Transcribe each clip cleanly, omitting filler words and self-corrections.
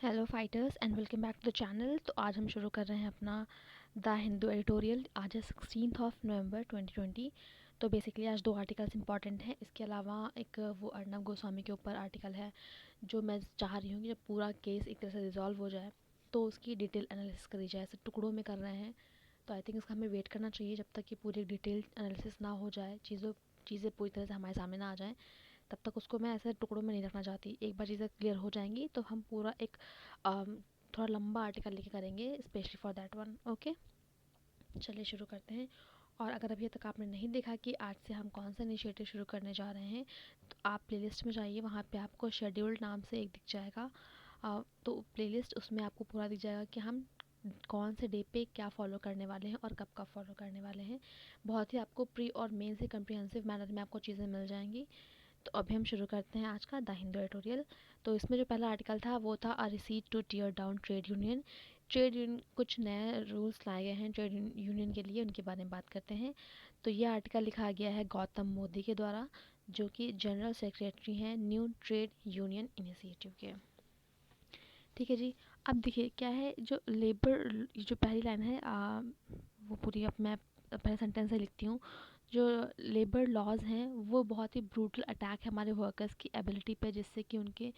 Hello fighters and welcome back to the channel. तो आज हम शुरू कर रहे हैं अपना द हिंदू एडिटोरियल। आज है 16 नवंबर 2020। तो बेसिकली आज दो आर्टिकल्स इंपॉर्टेंट हैं। इसके अलावा एक वो अर्नब गोस्वामी के ऊपर आर्टिकल है जो मैं चाह रही हूँ कि जब पूरा केस एक तरह से रिजॉल्व हो जाए तो उसकी डिटेल एनालिसिस करी जाए। ऐसे टुकड़ों में कर रहे हैं तो आई थिंक इसका हमें वेट करना चाहिए जब तक कि पूरी डिटेल एनालिसिस ना हो जाए, चीज़ें पूरी तरह से हमारे सामने ना आ जाएँ। तब तक उसको मैं ऐसे टुकड़ों में नहीं रखना चाहती। एक बार चीज़ें क्लियर हो जाएंगी तो हम पूरा एक थोड़ा लंबा आर्टिकल लेके करेंगे specially for that one. Okay, चलिए शुरू करते हैं। और अगर अभी तक आपने नहीं देखा कि आज से हम कौन सा इनिशिएटिव शुरू करने जा रहे हैं तो आप प्लेलिस्ट में जाइए, वहाँ पे आपको शेड्यूल्ड नाम से एक दिख जाएगा। तो प्लेलिस्ट उसमें आपको पूरा दिख जाएगा कि हम कौन से डे पे क्या फॉलो करने वाले हैं और कब कब फॉलो करने वाले हैं। बहुत ही आपको प्री और मेन से कम्प्रिहेंसिव मैनर में आपको चीज़ें मिल जाएंगी। तो अभी हम शुरू करते हैं आज का द हिंदू एडिटोरियल। तो इसमें जो पहला आर्टिकल था वो था a receipt to tear down trade union. Trade union कुछ नए रूल्स लाए गए हैं ट्रेड यूनियन के लिए, उनके बारे में बात करते हैं। तो ये आर्टिकल लिखा गया है गौतम मोदी के द्वारा, जो कि जनरल सेक्रेटरी हैं न्यू ट्रेड यूनियन इनिशिएटिव के। ठीक है जी। अब देखिए क्या है जो लेबर, जो पहली लाइन है वो पूरी अब मैं पहले सेंटेंस से लिखती हूँ। जो लेबर लॉज हैं वो बहुत ही ब्रूटल अटैक है हमारे वर्कर्स की एबिलिटी पे, जिससे कि उनके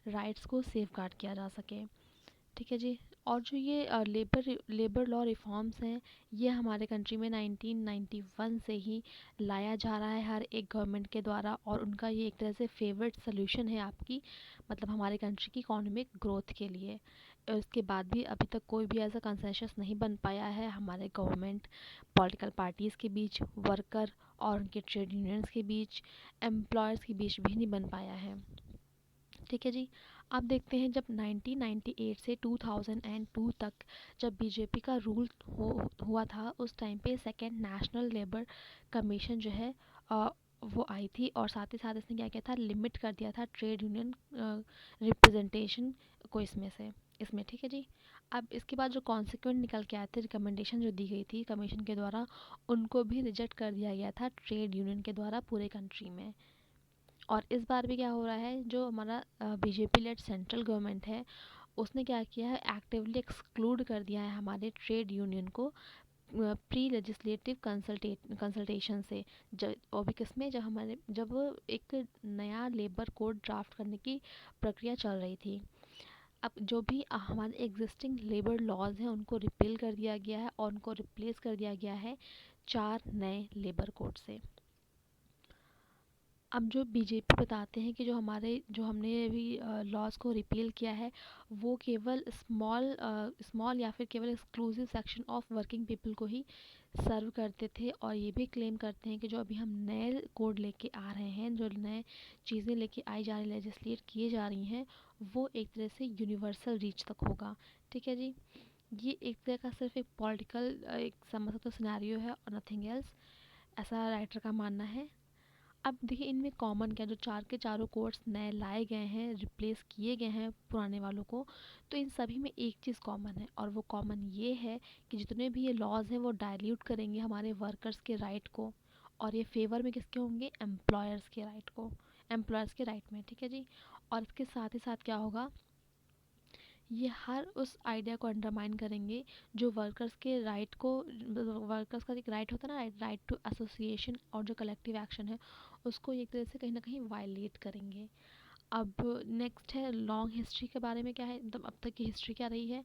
राइट्स को सेफ गार्ड किया जा सके। ठीक है जी। और जो ये लेबर लॉ रिफॉर्म्स हैं ये हमारे कंट्री में 1991 से ही लाया जा रहा है हर एक गवर्नमेंट के द्वारा, और उनका ये एक तरह से फेवरेट सोल्यूशन है आपकी, मतलब हमारे कंट्री की इकोनॉमिक ग्रोथ के लिए। और इसके बाद भी अभी तक कोई भी ऐसा कंसेंसस नहीं बन पाया है हमारे गवर्नमेंट पॉलिटिकल पार्टीज़ के बीच, वर्कर और उनके ट्रेड यूनियंस के बीच, एम्प्लॉयर्स के बीच भी नहीं बन पाया है। ठीक है जी। अब देखते हैं जब 1998 से 2002 तक जब बीजेपी का रूल हुआ था, उस टाइम पे सेकेंड नेशनल लेबर कमीशन जो है अ, वो आई थी, और साथ ही साथ इसने क्या किया था, लिमिट कर दिया था ट्रेड यूनियन रिप्रेजेंटेशन को इसमें। ठीक है जी। अब इसके बाद जो कॉन्सिक्वेंट निकल के आए थे, रिकमेंडेशन जो दी गई थी कमीशन के द्वारा, उनको भी रिजेक्ट कर दिया गया था ट्रेड यूनियन के द्वारा पूरे कंट्री में। और इस बार भी क्या हो रहा है, जो हमारा बीजेपी लेड सेंट्रल गवर्नमेंट है उसने क्या किया है, एक्टिवली एक्सक्लूड कर दिया है हमारे ट्रेड यूनियन को प्री लेजिस्लेटिव कंसल्टेशन से। जब और भी किसमें, जब एक नया लेबर कोड ड्राफ्ट करने की प्रक्रिया चल रही थी। अब जो भी हमारे एग्जिस्टिंग लेबर लॉज हैं उनको रिपील कर दिया गया है और उनको रिप्लेस कर दिया गया है 4 नए लेबर कोड से। अब जो बीजेपी बताते हैं कि जो हमने अभी लॉज को रिपील किया है वो केवल स्मॉल या फिर केवल exclusive section of working people को ही सर्व करते थे, और ये भी क्लेम करते हैं कि जो अभी हम नए कोड लेके आ रहे हैं, जो नए चीज़ें लेके आई जा रही, लेजिस्लेट किए जा रही हैं, वो एक तरह से यूनिवर्सल रीच तक होगा। ठीक है जी। ये एक तरह का सिर्फ एक पॉलिटिकल एक समझ सकते सिनेरियो है और नथिंग एल्स, ऐसा राइटर का मानना है। अब देखिए इनमें कॉमन क्या, जो चार के चारों कोर्स नए लाए गए हैं, रिप्लेस किए गए हैं पुराने वालों को, तो इन सभी में एक चीज़ कॉमन है, और वो कॉमन ये है कि जितने भी ये लॉज हैं वो डाइल्यूट करेंगे हमारे वर्कर्स के राइट को, और ये फेवर में किसके होंगे, एम्प्लॉयर्स के राइट में। ठीक है जी। और इसके साथ ही साथ क्या होगा, ये हर उस आइडिया को अंडरमाइन करेंगे जो वर्कर्स का एक राइट होता है ना, राइट टू एसोसिएशन, और जो कलेक्टिव एक्शन है उसको एक तरह से कहीं ना कहीं वायलेट करेंगे। अब नेक्स्ट है लॉन्ग हिस्ट्री के बारे में, क्या है मतलब अब तक की हिस्ट्री क्या रही है।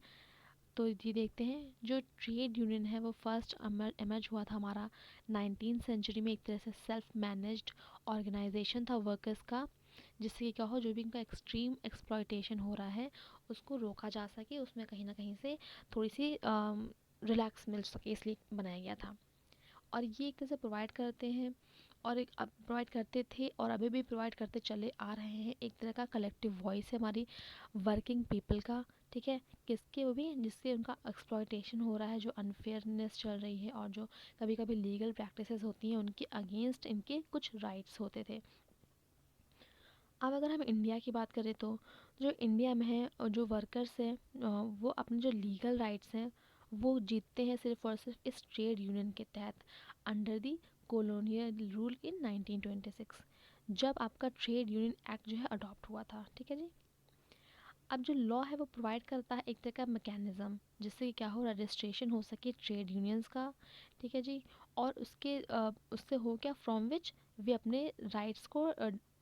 तो ये देखते हैं, जो ट्रेड यूनियन है वो फर्स्ट एमर्ज हुआ था हमारा 19th सेंचुरी में, एक तरह से सेल्फ मैनेज्ड ऑर्गेनाइजेशन था वर्कर्स का, जिससे कि क्या हो, जो भी इनका एक्सट्रीम एक्सप्लॉयटेशन हो रहा है उसको रोका जा सके, उसमें कहीं ना कहीं से थोड़ी सी रिलैक्स मिल सके, इसलिए बनाया गया था। और ये एक तरह से प्रोवाइड करते हैं, और एक अब प्रोवाइड करते थे और अभी भी प्रोवाइड करते चले आ रहे हैं, एक तरह का कलेक्टिव वॉइस है हमारी वर्किंग पीपल का। ठीक है। किसके, वो भी जिससे उनका एक्सप्लॉयटेशन हो रहा है, जो अनफेयरनेस चल रही है, और जो कभी कभी लीगल प्रैक्टिसेस होती हैं उनके अगेंस्ट इनके कुछ राइट्स होते थे। अब अगर हम इंडिया की बात करें तो जो इंडिया में है और जो वर्कर्स हैं वो अपने जो लीगल राइट्स हैं वो जीतते हैं सिर्फ और सिर्फ इस ट्रेड यूनियन के तहत, under the colonial rule in 1926, जब आपका ट्रेड यूनियन एक्ट जो है अडॉप्ट हुआ था। ठीक है जी। अब जो लॉ है वो प्रोवाइड करता है एक तरह का मैकेनिज़्म जिससे कि क्या हो, रजिस्ट्रेशन हो सके ट्रेड यूनियंस का, ठीक है जी। और उससे हो क्या, फ्रॉम विच वे अपने राइट्स को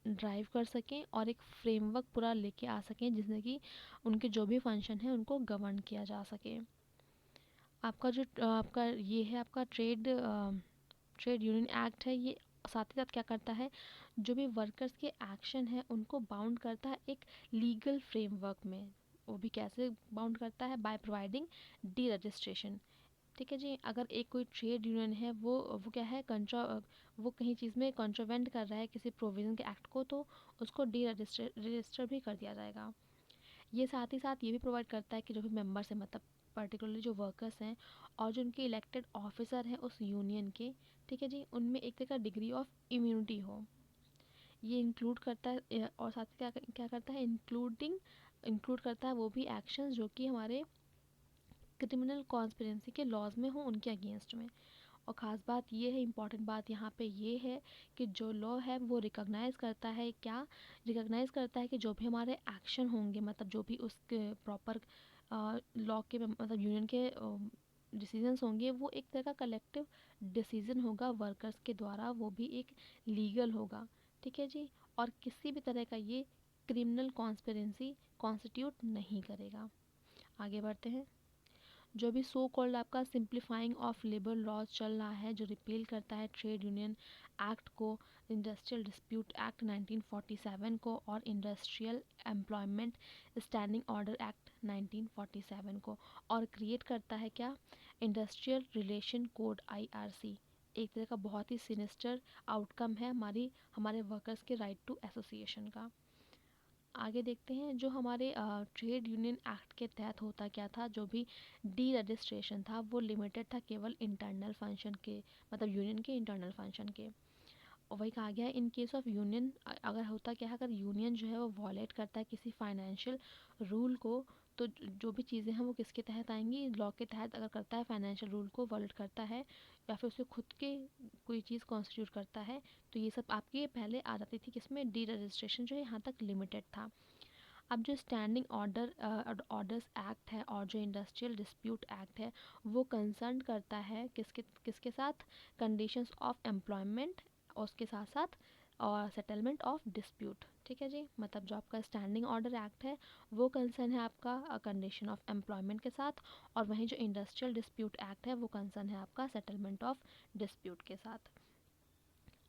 ड्राइव कर सकें और एक फ्रेमवर्क पूरा लेके आ सकें जिससे कि उनके जो भी फंक्शन है उनको गवर्न किया जा सके। आपका जो आपका ये है आपका ट्रेड यूनियन एक्ट है, ये साथ ही साथ क्या करता है, जो भी वर्कर्स के एक्शन है उनको बाउंड करता है एक लीगल फ्रेमवर्क में। वो भी कैसे बाउंड करता है, बाय प्रोवाइडिंग डी रजिस्ट्रेशन, ठीक है जी। अगर एक कोई ट्रेड यूनियन है वो क्या है, वो कहीं चीज़ में कंट्रोवेंट कर रहा है किसी प्रोविज़न के एक्ट को, तो उसको डी रजिस्टर भी कर दिया जाएगा। ये साथ ही साथ ये भी प्रोवाइड करता है कि जो भी मेंबर्स हैं, मतलब पर्टिकुलरली जो वर्कर्स हैं और जो उनके इलेक्टेड ऑफिसर हैं उस यूनियन के, ठीक है जी, उनमें एक तरह का डिग्री ऑफ इम्यूनिटी हो। ये इंक्लूड करता है और साथ ही क्या क्या करता है, इंक्लूड करता है वो भी एक्शंस जो कि हमारे क्रिमिनल कॉन्स्पिरेंसी के लॉज में हो उनके अगेंस्ट में। और ख़ास बात ये है, इम्पॉर्टेंट बात यहाँ पे ये है कि जो लॉ है वो रिकॉग्नाइज़ करता है कि जो भी हमारे एक्शन होंगे, मतलब जो भी उसके प्रॉपर लॉ के मतलब यूनियन के डिसीजंस होंगे, वो एक तरह का कलेक्टिव डिसीजन होगा वर्कर्स के द्वारा, वो भी एक लीगल होगा, ठीक है जी। और किसी भी तरह का ये क्रिमिनल कॉन्स्पिरेंसी कॉन्स्टिट्यूट नहीं करेगा। आगे बढ़ते हैं। जो भी सो कॉल्ड आपका सिंप्लीफाइंग ऑफ लेबर लॉज चल रहा है, जो रिपील करता है ट्रेड यूनियन एक्ट को, इंडस्ट्रियल डिस्प्यूट एक्ट 1947 को और industrial employment standing order act 1947 को, और क्रिएट करता है क्या, इंडस्ट्रियल रिलेशन कोड IRC। एक तरह का बहुत ही सिनिस्टर आउटकम है हमारे वर्कर्स के राइट टू एसोसिएशन का। आगे देखते हैं, जो हमारे ट्रेड यूनियन एक्ट के तहत होता क्या था, जो भी डी रजिस्ट्रेशन था वो लिमिटेड था केवल इंटरनल फंक्शन के, मतलब यूनियन के इंटरनल फंक्शन के। और वही कहा गया है, इन केस ऑफ यूनियन अगर होता क्या है, अगर यूनियन जो है वो वॉलेट करता है किसी फाइनेंशियल रूल को, तो जो भी चीज़ें हैं वो किसके तहत आएंगी, लॉ के तहत। अगर करता है फाइनेंशियल रूल को वॉलेट करता है या फिर उसे खुद के कोई चीज़ कॉन्स्टिट्यूट करता है, तो ये सब आपकी पहले आ जाती थी किसमें, डी रजिस्ट्रेशन जो है यहाँ तक लिमिटेड था। अब जो स्टैंडिंग ऑर्डर्स एक्ट है और जो इंडस्ट्रियल डिस्प्यूट एक्ट है, वो कंसर्न करता है किसके किसके साथ, कंडीशंस ऑफ एम्प्लॉयमेंट और उसके साथ साथ और सेटलमेंट ऑफ डिस्प्यूट, ठीक है जी। मतलब जो आपका स्टैंडिंग ऑर्डर एक्ट है वो कंसर्न है आपका कंडीशन ऑफ एम्प्लॉयमेंट के साथ, और वहीं जो इंडस्ट्रियल डिस्प्यूट एक्ट है वो कंसर्न है आपका सेटलमेंट ऑफ डिस्प्यूट के साथ।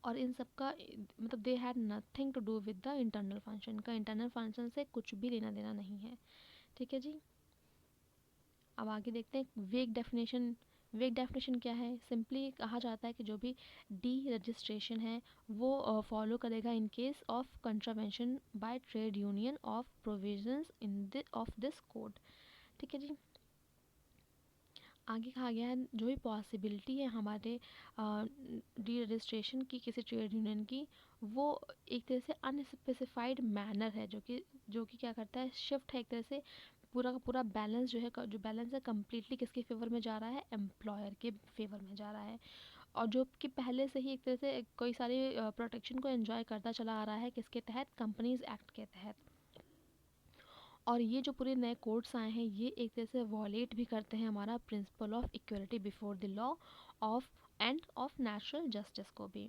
और इन सब का मतलब they had nothing to do with the internal function, का इंटरनल फंक्शन से कुछ भी लेना देना नहीं है, ठीक है जी। अब आगे देखते हैं वेग डेफिनेशन क्या है। सिंपली कहा जाता है कि जो भी डी रजिस्ट्रेशन है वो फॉलो करेगा in case of contravention by trade union of provisions of this code, ठीक है जी। आगे कहा गया है, जो भी पॉसिबिलिटी है हमारे डी रजिस्ट्रेशन की किसी ट्रेड यूनियन की, वो एक तरह से अनस्पेसिफाइड मैनर है, जो कि क्या करता है, शिफ्ट है एक तरह से, पूरा का पूरा बैलेंस जो बैलेंस है कम्प्लीटली किसके फेवर में जा रहा है, एम्प्लॉयर के फेवर में जा रहा है। और जो कि पहले से ही एक तरह से कोई सारी प्रोटेक्शन को एंजॉय करता चला आ रहा है किसके तहत, कंपनीज एक्ट के तहत। और ये जो पूरे नए कोड्स आए हैं ये एक तरह से वॉलेट भी करते हैं हमारा principle of equality before the law of end of natural justice को भी।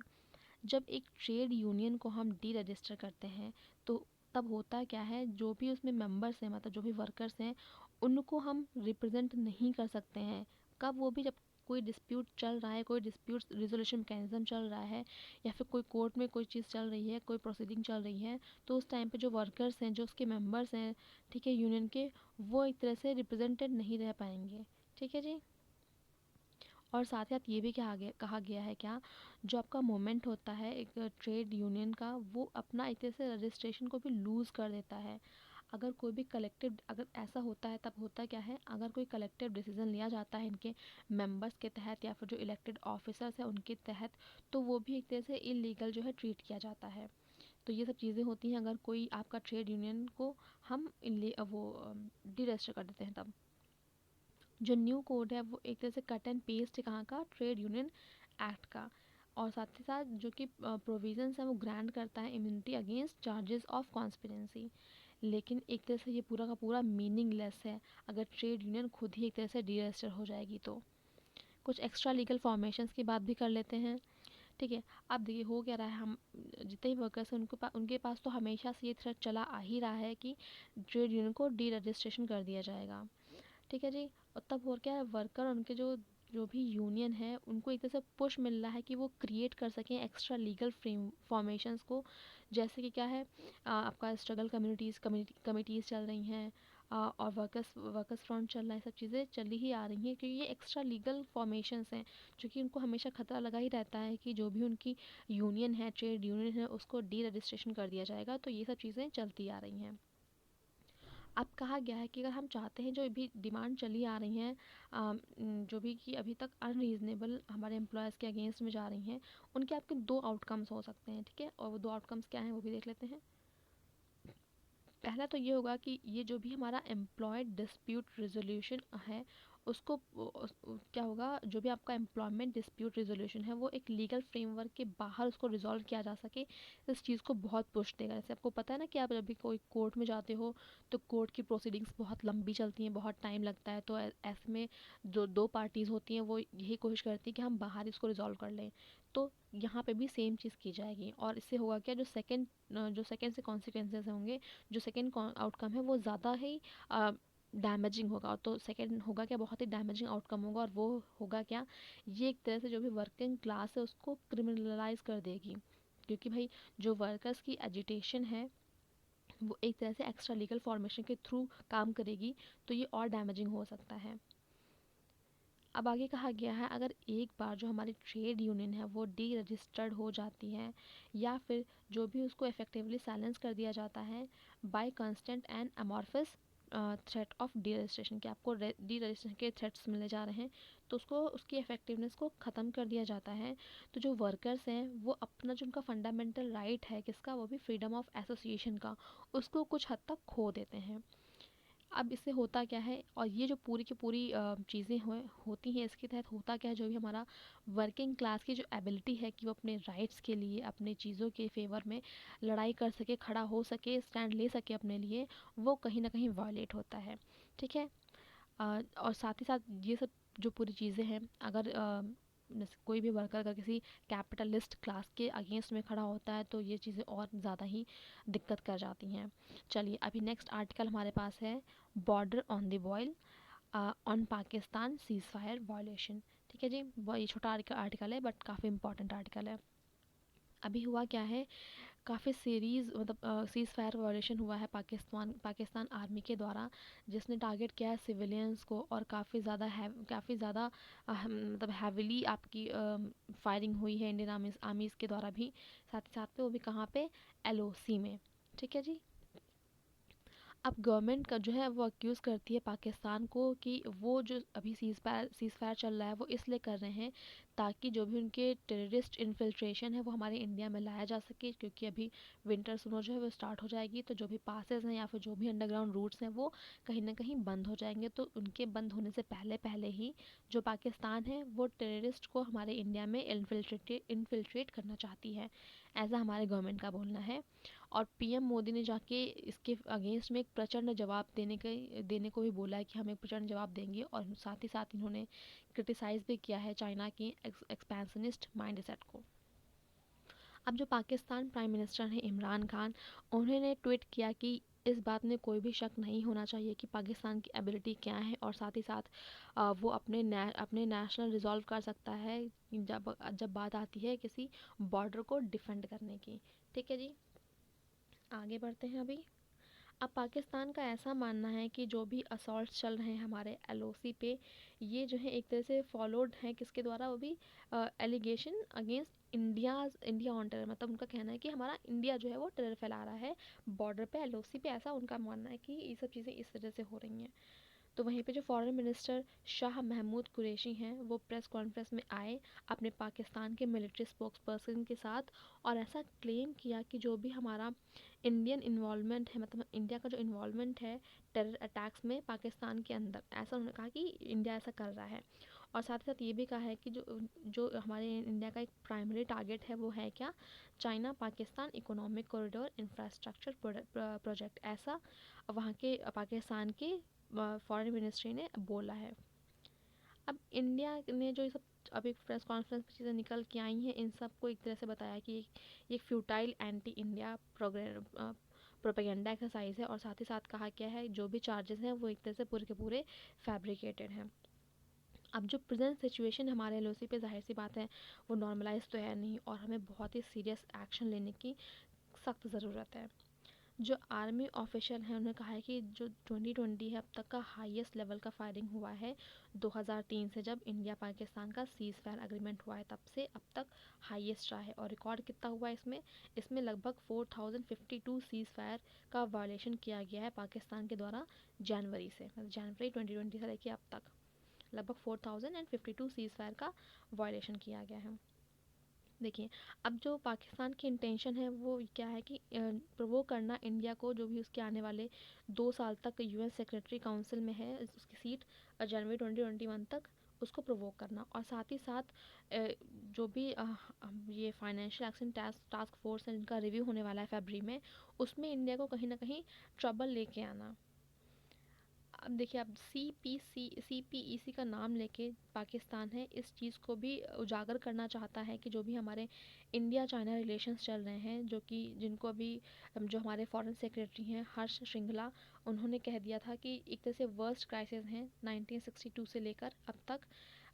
जब एक ट्रेड यूनियन को हम डी रजिस्टर करते हैं तो तब होता क्या है, जो भी उसमें मेंबर्स हैं, मतलब जो भी वर्कर्स हैं, उनको हम रिप्रेजेंट नहीं कर सकते हैं। कब, वो भी जब कोई डिस्प्यूट चल रहा है, कोई डिस्प्यूट रिजोल्यूशन मैकेनिज्म चल रहा है, या फिर कोई कोर्ट में कोई चीज़ चल रही है, कोई प्रोसीडिंग चल रही है, तो उस टाइम पे जो वर्कर्स हैं, जो उसके मेंबर्स हैं, ठीक है, यूनियन के, वो एक तरह से रिप्रेजेंटेड नहीं रह पाएंगे, ठीक है जी। और साथ ही साथ ये भी कहा गया है क्या, जो आपका मोमेंट होता है एक ट्रेड यूनियन का, वो अपना एक तरह से रजिस्ट्रेशन को भी लूज़ कर देता है। अगर ऐसा होता है तब होता क्या है, अगर कोई कलेक्टिव डिसीजन लिया जाता है इनके मेंबर्स के तहत या फिर जो इलेक्टेड ऑफिसर्स हैं उनके तहत, तो वो भी एक तरह से इलीगल जो है ट्रीट किया जाता है। तो ये सब चीज़ें होती हैं अगर कोई आपका ट्रेड यूनियन को हम डीरजिस्टर कर देते हैं तब। जो न्यू कोड है वो एक तरह से कट एंड पेस्ट है कहाँ का, ट्रेड यूनियन एक्ट का। और साथ ही साथ जो कि प्रोविजंस है वो ग्रांट करता है immunity against charges of conspiracy. लेकिन एक तरह से ये पूरा का पूरा मीनिंगलेस है अगर ट्रेड यूनियन खुद ही एक तरह से डीरजिस्टर हो जाएगी तो। कुछ एक्स्ट्रा लीगल फॉर्मेशंस की बात भी कर लेते हैं। ठीक है, अब देखिए हो क्या रहा है, हम जितने भी वर्कर्स हैं उनके पास तो हमेशा से ये थ्रेट चला आ ही रहा है कि ट्रेड यूनियन को डी रजिस्ट्रेशन कर दिया जाएगा। ठीक है जी। और तब हो क्या है, वर्कर और उनके जो जो भी यूनियन है उनको एक तरह से पुश मिल रहा है कि वो क्रिएट कर सकें एक्स्ट्रा लीगल फ्रेम फॉर्मेशंस को। जैसे कि क्या है, आपका स्ट्रगल कमिटीज़ चल रही हैं, और वर्कर्स फ्रंट चल रहा है, सब चीज़ें चली ही आ रही हैं क्योंकि ये एक्स्ट्रा लीगल फॉर्मेशंस हैं जो कि उनको हमेशा खतरा लगा ही रहता है कि जो भी उनकी यूनियन है, ट्रेड यूनियन है, उसको डी रजिस्ट्रेशन कर दिया जाएगा। तो ये सब चीज़ें चलती आ रही हैं। अब कहा गया है कि अगर हम चाहते हैं जो भी डिमांड चली आ रही हैं, जो भी कि अभी तक अनरीज़नेबल हमारे एम्प्लॉयज़ के अगेंस्ट में जा रही हैं, उनके आपके दो आउटकम्स हो सकते हैं। ठीक है, और वो दो आउटकम्स क्या हैं वो भी देख लेते हैं। पहला तो ये होगा कि ये जो भी हमारा एम्प्लॉय डिस्प्यूट रेजोल्यूशन है उसको क्या होगा, जो भी आपका एम्प्लॉयमेंट डिस्प्यूट रेजोल्यूशन है वो एक लीगल फ्रेमवर्क के बाहर उसको रिजॉल्व किया जा सके। इस चीज़ को बहुत पुश देगा। जैसे आपको पता है ना कि आप जब भी कोई कोर्ट में जाते हो तो कोर्ट की प्रोसीडिंग्स बहुत लंबी चलती हैं, बहुत टाइम लगता है। तो ऐसे में जो दो पार्टीज़ होती हैं वो यही कोशिश करती हैं कि हम बाहर इसको रिजॉल्व कर लें। तो यहाँ पे भी सेम चीज़ की जाएगी और इससे होगा क्या, जो सेकेंड से कॉन्सिक्वेंसेस होंगे, जो सेकेंड आउटकम है वो ज़्यादा ही डैमेजिंग होगा। तो सेकेंड होगा क्या, बहुत ही डैमेजिंग आउटकम होगा। और वो होगा क्या, ये एक तरह से जो भी वर्किंग क्लास है उसको क्रिमिनलाइज कर देगी। क्योंकि भाई जो वर्कर्स की एजिटेशन है वो एक तरह से एक्स्ट्रा लीगल फॉर्मेशन के थ्रू काम करेगी, तो ये और डैमेजिंग हो सकता है। अब आगे कहा गया है, अगर एक बार जो हमारी ट्रेड यूनियन है वो डी रजिस्टर्ड हो जाती है या फिर जो भी उसको इफेक्टिवली साइलेंस कर दिया जाता है by constant and amorphous threat of deregistration, कि आपको डी रजिस्ट्रेशन के थ्रेट्स मिलने जा रहे हैं, तो उसको उसकी इफेक्टिवनेस को ख़त्म कर दिया जाता है। तो जो वर्कर्स हैं वो अपना जो उनका फंडामेंटल राइट है किसका, वो भी फ्रीडम ऑफ एसोसिएशन का, उसको कुछ हद तक खो देते हैं। अब इससे होता क्या है, और ये जो पूरी की पूरी चीज़ें होती हैं, इसके तहत होता क्या है, जो भी हमारा वर्किंग क्लास की जो एबिलिटी है कि वो अपने राइट्स के लिए, अपने चीज़ों के फेवर में लड़ाई कर सके, खड़ा हो सके, स्टैंड ले सके अपने लिए, वो कहीं ना कहीं वायलेट होता है। ठीक है। और साथ ही साथ ये सब जो पूरी चीज़ें हैं, अगर जैसे कोई भी वर्कर अगर किसी कैपिटलिस्ट क्लास के अगेंस्ट में खड़ा होता है तो ये चीज़ें और ज़्यादा ही दिक्कत कर जाती हैं। चलिए अभी नेक्स्ट आर्टिकल हमारे पास है, border on the boil on Pakistan ceasefire violation. ठीक है जी, ये छोटा आर्टिकल है बट काफ़ी इंपॉर्टेंट आर्टिकल है। अभी हुआ क्या है, काफ़ी सीरीज़ मतलब सीज़ फायर वायलेशन हुआ है पाकिस्तान आर्मी के द्वारा, जिसने टारगेट किया है सिविलियंस को, और काफ़ी ज़्यादा मतलब हैविली आपकी फायरिंग हुई है इंडियन आर्मीज़ के द्वारा भी। साथ ही साथ पे वो भी कहाँ पे, एलओसी में। ठीक है जी। अब गवर्नमेंट का जो है वो अक्यूज़ करती है पाकिस्तान को कि वो जो अभी सीज़ फायर चल रहा है वो इसलिए कर रहे हैं ताकि जो भी उनके टेररिस्ट इन्फिल्ट्रेशन है वो हमारे इंडिया में लाया जा सके, क्योंकि अभी विंटर सुनो जो है वो स्टार्ट हो जाएगी, तो जो भी पासेस हैं या फिर जो भी अंडरग्राउंड रूट्स हैं वो कहीं ना कहीं बंद हो जाएंगे। तो उनके बंद होने से पहले पहले ही जो पाकिस्तान है वो टेररिस्ट को हमारे इंडिया में इन्फिल्ट्रेट करना चाहती है, ऐसा हमारे गवर्नमेंट का बोलना है। और पीएम मोदी ने जाके इसके अगेंस्ट में एक प्रचंड जवाब देने को भी बोला है कि हम एक प्रचंड जवाब देंगे। और साथ ही साथ इन्होंने क्रिटिसाइज़ भी किया है चाइना की एक्सपेंशनिस्ट माइंडसेट को। अब जो पाकिस्तान प्राइम मिनिस्टर हैं इमरान खान, उन्होंने ट्वीट किया कि इस बात में कोई भी शक नहीं होना चाहिए कि पाकिस्तान की एबिलिटी क्या है, और साथ ही साथ वो अपने नेशनल रिजॉल्व कर सकता है जब जब बात आती है किसी बॉर्डर को डिफेंड करने की। ठीक है जी, आगे बढ़ते हैं अभी। अब पाकिस्तान का ऐसा मानना है कि जो भी असॉल्ट चल रहे हैं हमारे एलओसी पे, ये जो है एक तरह से फॉलोड है किसके द्वारा, वो भी allegation against India on terror. मतलब उनका कहना है कि हमारा इंडिया जो है वो टेरर फैला रहा है बॉर्डर पे, एलओसी पे। ऐसा उनका मानना है कि ये सब चीज़ें इस वजह से हो रही हैं। तो वहीं पे जो फॉरेन मिनिस्टर शाह महमूद कुरैशी हैं वो प्रेस कॉन्फ्रेंस में आए अपने पाकिस्तान के मिलिट्री स्पोक्स पर्सन के साथ, और ऐसा क्लेम किया कि जो भी हमारा इंडियन इन्वॉल्वमेंट है, मतलब इंडिया का जो इन्वॉल्वमेंट है टेरर अटैक्स में पाकिस्तान के अंदर, ऐसा उन्होंने कहा कि इंडिया ऐसा कर रहा है। और साथ ही साथ ये भी कहा है कि जो जो हमारे इंडिया का एक प्राइमरी टारगेट है वो है क्या, China Pakistan economic corridor infrastructure project, ऐसा वहाँ के पाकिस्तान के फॉरेन मिनिस्ट्री ने बोला है। अब इंडिया ने जो ये सब अभी प्रेस कॉन्फ्रेंस में चीज़ें निकल के आई हैं, इन सब को एक तरह से बताया कि ये एक futile anti India propaganda exercise है, और साथ ही साथ कहा गया है जो भी चार्जेस हैं वो एक तरह से पूरे के पूरे फैब्रिकेटेड हैं। अब जो प्रेजेंट सिचुएशन हमारे एलओसी पे, जाहिर सी बात है वो नॉर्मलाइज तो है नहीं, और हमें बहुत ही सीरियस एक्शन लेने की सख्त ज़रूरत है। जो आर्मी ऑफिशियल हैं उन्होंने कहा है कि जो 2020 है अब तक का हाईएस्ट लेवल का फायरिंग हुआ है 2003 से, जब इंडिया पाकिस्तान का सीज़ फायर एग्रीमेंट हुआ है, तब से अब तक हाईएस्ट रहा है। और रिकॉर्ड कितना हुआ है इसमें, लगभग 4052 सीज़ फायर का वायलेशन किया गया है पाकिस्तान के द्वारा जनवरी से, मतलब जनवरी 2020 से लेकर अब तक लगभग 4052 सीज़ फायर का वायलेशन किया गया है। देखिए, अब जो पाकिस्तान की इंटेंशन है वो क्या है कि प्रोवोक करना इंडिया को, जो भी उसके आने वाले 2 साल तक यूएन सेक्रेटरी काउंसिल में है उसकी सीट जनवरी 2021 तक, उसको प्रोवोक करना। और साथ ही साथ जो भी ये फाइनेंशियल एक्शन टास्क फोर्स है जिनका रिव्यू होने वाला है फरवरी में, उसमें इंडिया को कहीं ना कहीं ट्रबल लेके आना। अब देखिए, अब CPEC का नाम लेके पाकिस्तान है इस चीज़ को भी उजागर करना चाहता है कि जो भी हमारे इंडिया चाइना रिलेशंस चल रहे हैं, जो कि जिनको अभी जो हमारे फॉरेन सेक्रेटरी हैं हर्ष श्रृंगला, उन्होंने कह दिया था कि एक तरह से वर्स्ट क्राइसिस हैं 1962 से लेकर अब तक।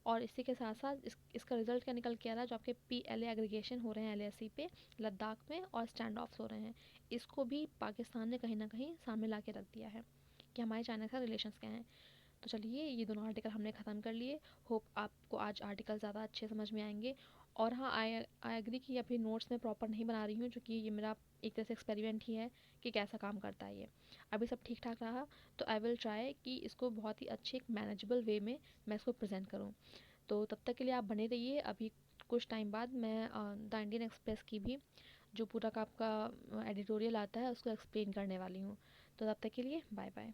और इसी के साथ साथ इसका रिजल्ट क्या निकल के आ रहा है, जो आपके PLA एग्रीगेशन हो रहे हैं LAC पे लद्दाख में, और स्टैंड ऑफ्स हो रहे हैं, इसको भी पाकिस्तान ने कहीं ना कहीं सामने ला के रख दिया है कि हमारे चाइना के साथ रिलेशंस क्या हैं। तो चलिए, ये दोनों आर्टिकल हमने ख़त्म कर लिए। होप आपको आज आर्टिकल ज़्यादा अच्छे समझ में आएंगे। और हाँ, आई एग्री कि अभी नोट्स में प्रॉपर नहीं बना रही हूँ, क्योंकि ये मेरा एक तरह से एक्सपेरिमेंट ही है कि कैसा काम करता है ये। अभी सब ठीक ठाक रहा तो आई विल ट्राई कि इसको बहुत ही अच्छे एक मैनेजेबल वे में मैं इसको प्रेजेंट करूँ। तो तब तक के लिए आप बने रहिए। अभी कुछ टाइम बाद मैं द इंडियन एक्सप्रेस की भी जो पूरा का आपका एडिटोरियल आता है उसको एक्सप्लेन करने वाली हूँ। तो तब तक के लिए बाय बाय।